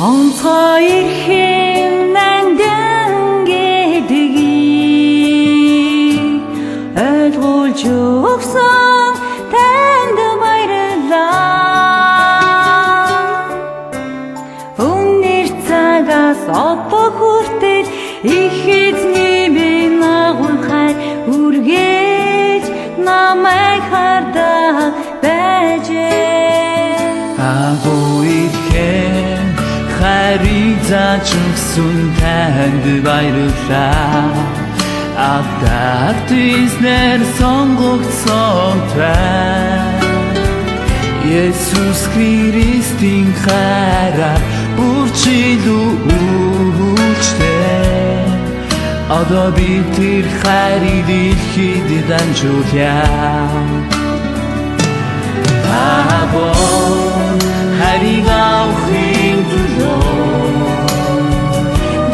Онцгой эрхэм нандин гэдгийг ойлгуулж өгсөн танд баярлалаа. Үнэр цагаас одоо хүртэл их эзний минь агуулхай үргэж намайг хардаг байжээ. Агуу эрхэм хариг зааж өгсөн танд баярлалаа. Авдарт эзнэр сонгогдсон тань Есүс Христийн хайраар үржилүүлжтэй. Одоо би тэр хайрыг дэлхийд дамжуулъя. Агуу хариг авахын төлөө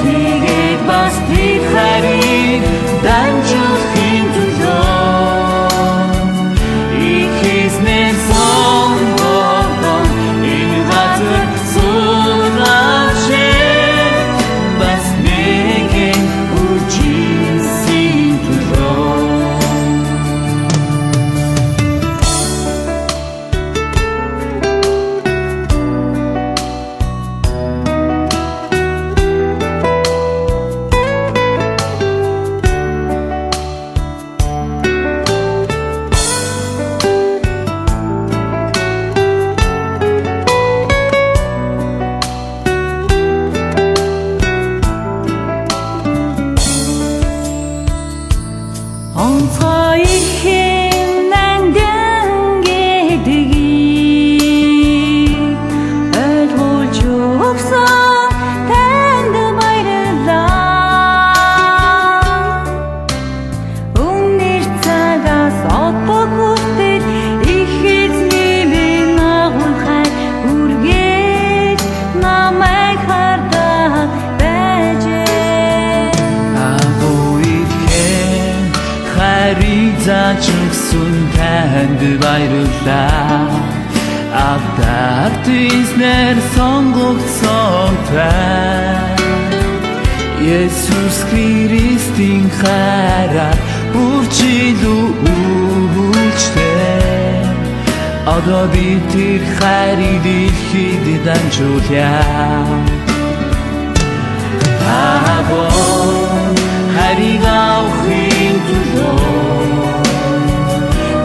тэгээд бас тэр хайрыг дамжуулахын төлөө их эзнээ сонгогдсон энэ газар суугаач бас нэгэн үржилсэн төлөө. Онцгой эрхэм нандин гэдгийг ойлгуулж өгсөн танд баярлалаа. Үнэр цагаас одоо хүртэл их эзний минь агуулхай үргэж намайг хардаг байжээ. Агуу эрхэм хариг зааж өгсөн танд баярлалаа. Авдарт эзнэр сонгогдсон тань Есүс Христийн хайраар үржилүүлжтэй. Одоо би тэр хайрыг дэлхийд дамжуулъя. Агуу хариг авахын төлөө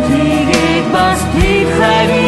тэгээд бас тэр хайрыг